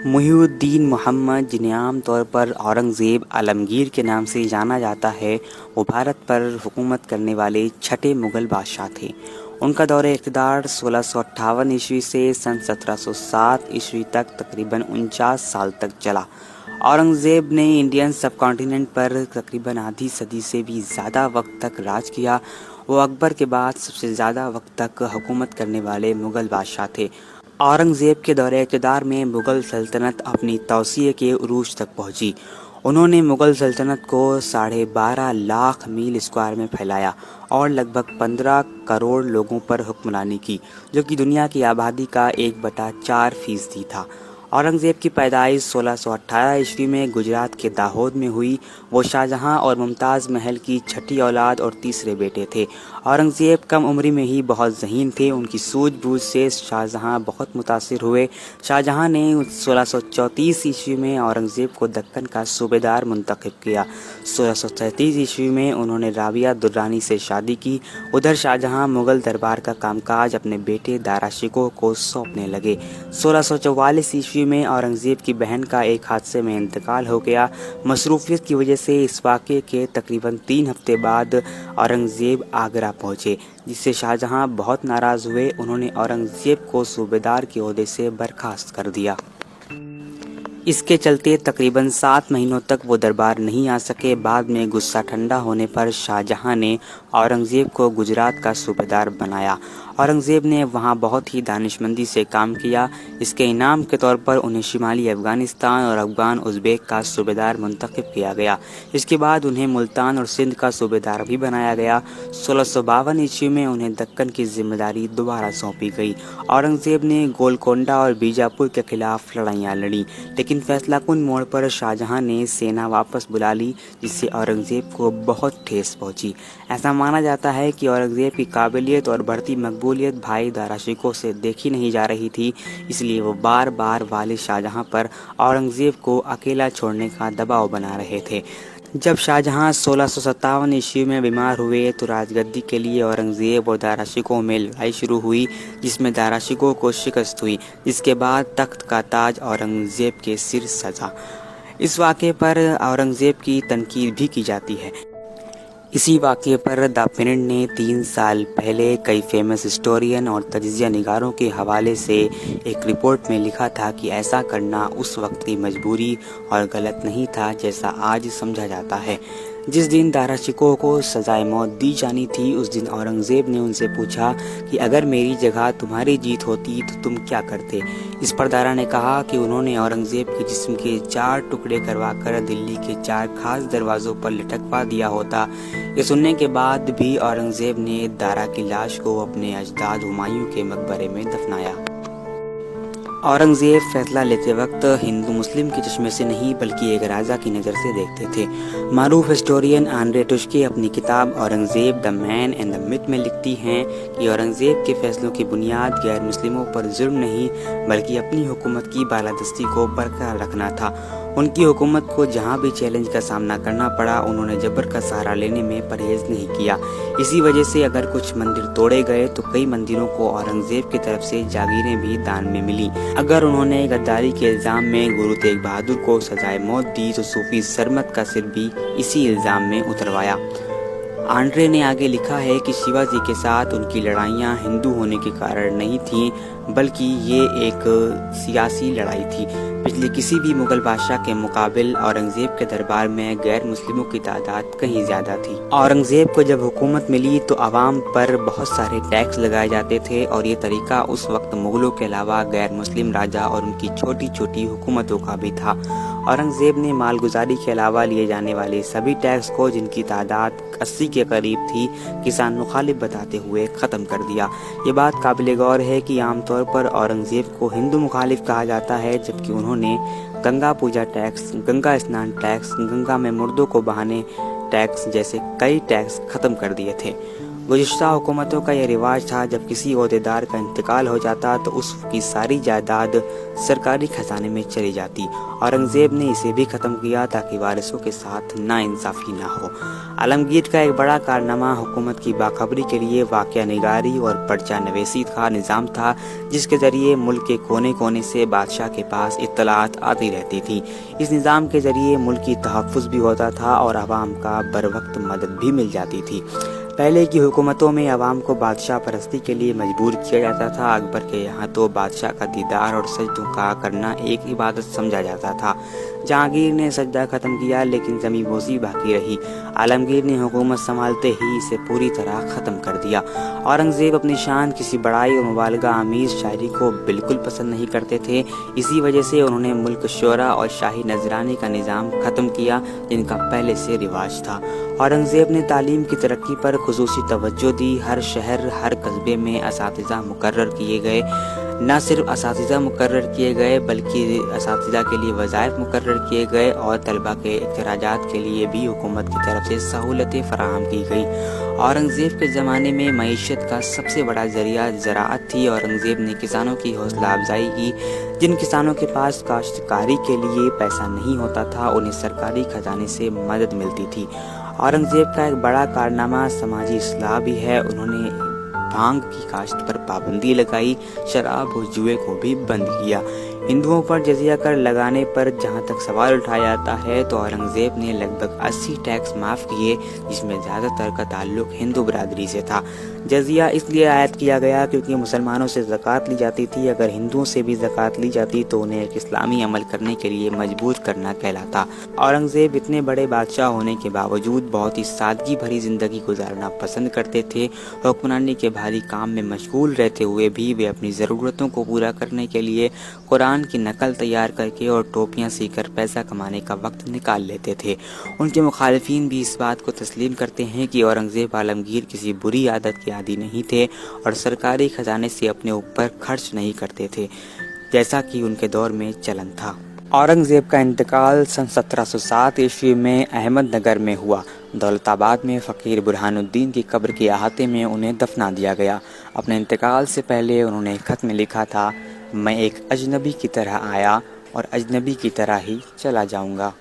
محی الدین محمد، جنہیں عام طور پر اورنگزیب عالمگیر کے نام سے جانا جاتا ہے، وہ بھارت پر حکومت کرنے والے چھٹے مغل بادشاہ تھے۔ ان کا دور اقتدار 1658 عیسوی سے سن 1707 عیسوی تک تقریباً 49 سال تک چلا۔ اورنگزیب نے انڈین سب کانٹیننٹ پر تقریباً آدھی صدی سے بھی زیادہ وقت تک راج کیا۔ وہ اکبر کے بعد سب سے زیادہ وقت تک حکومت کرنے والے مغل بادشاہ تھے۔ اورنگزیب کے دور اقتدار میں مغل سلطنت اپنی توسیع کے عروج تک پہنچی۔ انہوں نے مغل سلطنت کو 12.5 لاکھ میل اسکوائر میں پھیلایا اور لگ بھگ 15 کروڑ لوگوں پر حکمرانی کی، جو کہ دنیا کی آبادی کا 1/4% تھا۔ اورنگزیب کی پیدائش 1618 عیسوی میں گجرات کے داہود میں ہوئی۔ وہ شاہجہاں اور ممتاز محل کی چھٹی اولاد اور تیسرے بیٹے تھے۔ اورنگزیب کم عمری میں ہی بہت ذہین تھے۔ ان کی سوجھ بوجھ سے شاہجہاں بہت متاثر ہوئے۔ شاہجہاں نے 1634 عیسوی میں اورنگزیب کو دکن کا صوبیدار منتخب کیا۔ 1637 عیسوی میں انہوں نے رابعہ درانی سے شادی کی۔ ادھر شاہجہاں مغل دربار کا کام کاج اپنے بیٹے دارا شکوہ کو سونپنے لگے۔ 1644 عیسوی میں اورنگزیب کی بہن کا ایک حادثے میں انتقال ہو گیا۔ مصروفیت کی وجہ سے اس واقعے کے تقریباً 3 ہفتے بعد اورنگزیب آگرہ پہنچے، جس سے شاہجہاں بہت ناراض ہوئے۔ انہوں نے اورنگزیب کو صوبیدار کے عہدے سے برخاست کر دیا۔ اس کے چلتے تقریباً 7 مہینوں تک وہ دربار نہیں آ سکے۔ بعد میں غصہ ٹھنڈا ہونے پر شاہجہاں نے اورنگزیب کو گجرات کا صوبیدار بنایا۔ اورنگزیب نے وہاں بہت ہی دانشمندی سے کام کیا۔ اس کے انعام کے طور پر انہیں شمالی افغانستان اور افغان ازبیک کا صوبیدار منتخب کیا گیا۔ اس کے بعد انہیں ملتان اور سندھ کا صوبیدار بھی بنایا گیا۔ 1652 عیسوی میں انہیں دکن کی ذمہ داری دوبارہ سونپی گئی۔ اورنگزیب نے گولکونڈا اور بیجاپور کے خلاف لڑائیاں لڑیں، لیکن فیصلہ کن موڑ پر شاہجہاں نے سینا واپس بلا لی، جس سے اورنگزیب کو بہت ٹھیس پہنچی۔ ایسا مانا جاتا ہے کہ اورنگزیب کی قابلیت اور بڑھتی مقبولیت بھائی دارا شکوہ سے دیکھی نہیں جا رہی تھی، اس لیے وہ بار بار والد شاہجہاں پر اورنگزیب کو اکیلا چھوڑنے کا دباؤ بنا رہے تھے۔ جب شاہجہاں 1657 عیسوی میں بیمار ہوئے تو راج گدی کے لیے اورنگزیب اور دارا شکوہ میں لڑائی شروع ہوئی، جس میں دارا شکوہ کو شکست ہوئی، جس کے بعد تخت کا تاج اورنگزیب کے سر سجا۔ اس واقعے پر اورنگزیب کی تنقید بھی کی جاتی ہے۔ اسی واقعے پر دا پرنٹ نے 3 سال پہلے کئی فیمس ہسٹورین اور تجزیہ نگاروں کے حوالے سے ایک رپورٹ میں لکھا تھا کہ ایسا کرنا اس وقت کی مجبوری اور غلط نہیں تھا جیسا آج سمجھا جاتا ہے۔ جس دن دارا شکوہ کو سزائے موت دی جانی تھی، اس دن اورنگزیب نے ان سے پوچھا کہ اگر میری جگہ تمہاری جیت ہوتی تو تم کیا کرتے؟ اس پر دارا نے کہا کہ انہوں نے اورنگزیب کے جسم کے 4 ٹکڑے کروا کر دلی کے 4 خاص دروازوں پر لٹکوا دیا ہوتا۔ یہ سننے کے بعد بھی اورنگزیب نے دارا کی لاش کو اپنے اجداد ہمایوں کے مقبرے میں دفنایا۔ اورنگزیب فیصلہ لیتے وقت ہندو مسلم کے چشمے سے نہیں بلکہ ایک راجا کی نظر سے دیکھتے تھے۔ معروف ہسٹورین آنڈرے ٹوشکے اپنی کتاب اورنگزیب دی مین اینڈ دی متھ میں لکھتی ہیں کہ اورنگزیب کے فیصلوں کی بنیاد غیر مسلموں پر ظلم نہیں بلکہ اپنی حکومت کی بالادستی کو برقرار رکھنا تھا۔ ان کی حکومت کو جہاں بھی چیلنج کا سامنا کرنا پڑا، انہوں نے جبر کا سہارا لینے میں پرہیز نہیں کیا۔ اسی وجہ سے اگر کچھ مندر توڑے گئے تو کئی مندروں کو اورنگزیب کی طرف سے جاگیریں بھی دان میں ملی۔ اگر انہوں نے غداری کے الزام میں گرو تیغ بہادر کو سزائے موت دی تو صوفی سرمت کا سر بھی اسی الزام میں اتروایا۔ آنڈرے نے آگے لکھا ہے کہ شیواجی کے ساتھ ان کی لڑائیاں ہندو ہونے کے کارن نہیں تھیں بلکہ یہ ایک سیاسی لڑائی تھی۔ پچھلے کسی بھی مغل بادشاہ کے مقابل اورنگزیب کے دربار میں غیر مسلموں کی تعداد کہیں زیادہ تھی۔ اورنگزیب کو جب حکومت ملی تو عوام پر بہت سارے ٹیکس لگائے جاتے تھے اور یہ طریقہ اس وقت مغلوں کے علاوہ غیر مسلم راجا اور ان کی چھوٹی چھوٹی حکومتوں کا بھی تھا۔ اورنگزیب نے مالگزاری کے علاوہ لیے جانے والے سبھی ٹیکس کو، جن کی تعداد 80 کے قریب تھی، کسان مخالف بتاتے ہوئے ختم کر دیا۔ یہ بات قابل غور ہے کہ عام طور پر اورنگزیب کو ہندو مخالف کہا جاتا ہے، جبکہ انہوں نے گنگا پوجا ٹیکس، گنگا اسنان ٹیکس، گنگا میں مردوں کو بہانے ٹیکس جیسے کئی ٹیکس ختم کر دیے تھے۔ گزشتہ حکومتوں کا یہ رواج تھا جب کسی عہدیدار کا انتقال ہو جاتا تو اس کی ساری جائیداد سرکاری خزانے میں چلی جاتی۔ اورنگزیب نے اسے بھی ختم کیا تاکہ وارثوں کے ساتھ ناانصافی نہ ہو۔ عالمگیر کا ایک بڑا کارنامہ حکومت کی باخبری کے لیے واقعہ نگاری اور پرچہ نویسی کا نظام تھا، جس کے ذریعے ملک کے کونے کونے سے بادشاہ کے پاس اطلاعات آتی رہتی تھی۔ اس نظام کے ذریعے ملک کی تحفظ بھی ہوتا تھا اور عوام کا بروقت مدد بھی مل جاتی تھی۔ پہلے کی حکومتوں میں عوام کو بادشاہ پرستی کے لیے مجبور کیا جاتا تھا۔ اکبر کے یہاں تو بادشاہ کا دیدار اور سجدوں کا کرنا ایک عبادت سمجھا جاتا تھا۔ جہانگیر نے سجدہ ختم کیا لیکن زمین بوسی باقی رہی۔ عالمگیر نے حکومت سنبھالتے ہی اسے پوری طرح ختم کر دیا۔ اورنگزیب اپنی شان، کسی بڑائی اور مبالغہ آمیز شاعری کو بالکل پسند نہیں کرتے تھے۔ اسی وجہ سے انہوں نے ملک شورا اور شاہی نذرانے کا نظام ختم کیا، جن کا پہلے سے رواج تھا۔ اورنگزیب نے تعلیم کی ترقی پر خصوصی توجہ دی۔ ہر شہر، ہر قصبے میں اساتذہ مقرر کیے گئے۔ نہ صرف اساتذہ مقرر کیے گئے بلکہ اساتذہ کے لیے وظائف مقرر کیے گئے اور طلباء کے اخراجات کے لیے بھی حکومت کی طرف سے سہولتیں فراہم کی گئی۔ اورنگزیب کے زمانے میں معیشت کا سب سے بڑا ذریعہ زراعت تھی۔ اورنگزیب نے کسانوں کی حوصلہ افزائی کی۔ جن کسانوں کے پاس کاشتکاری کے لیے پیسہ نہیں ہوتا تھا، انہیں سرکاری خزانے سے مدد ملتی تھی۔ اورنگزیب کا ایک بڑا کارنامہ سماجی اصلاح بھی ہے۔ انہوں نے بھانگ کی کاشت پر پابندی لگائی، شراب اور جوئے کو بھی بند کیا۔ ہندوؤں پر جزیہ کر لگانے پر جہاں تک سوال اٹھایا جاتا ہے تو اورنگزیب نے لگ بھگ 80 ٹیکس معاف کیے، جس میں زیادہ تر کا تعلق ہندو برادری سے تھا۔ جزیہ اس لیے عائد کیا گیا کیونکہ مسلمانوں سے زکوٰۃ لی جاتی تھی۔ اگر ہندوؤں سے بھی زکوٰۃ لی جاتی تو انہیں ایک اسلامی عمل کرنے کے لیے مجبور کرنا کہلاتا۔ اورنگزیب اتنے بڑے بادشاہ ہونے کے باوجود بہت ہی سادگی بھری زندگی گزارنا پسند کرتے تھے۔ حکمرانی کے بھاری کام میں مشغول رہتے ہوئے بھی وہ اپنی ضرورتوں کو پورا کرنے کے لیے قرآن کی نقل تیار کر کے اور ٹوپیاں سی کر پیسہ کمانے کا وقت نکال لیتے تھے۔ ان کے مخالفین بھی اس بات کو تسلیم کرتے ہیں کہ اورنگزیب عالمگیر کسی بری عادت کے عادی نہیں تھے اور سرکاری خزانے سے اپنے اوپر خرچ نہیں کرتے تھے، جیسا کہ ان کے دور میں چلن تھا۔ اورنگزیب کا انتقال سن 1707 عیسوی میں احمد نگر میں ہوا۔ دولت آباد میں فقیر برہان الدین کی قبر کے احاطے میں انہیں دفنا دیا گیا۔ اپنے انتقال سے پہلے انہوں نے خط میں لکھا تھا، میں ایک اجنبی کی طرح آیا اور اجنبی کی طرح ہی چلا جاؤں گا۔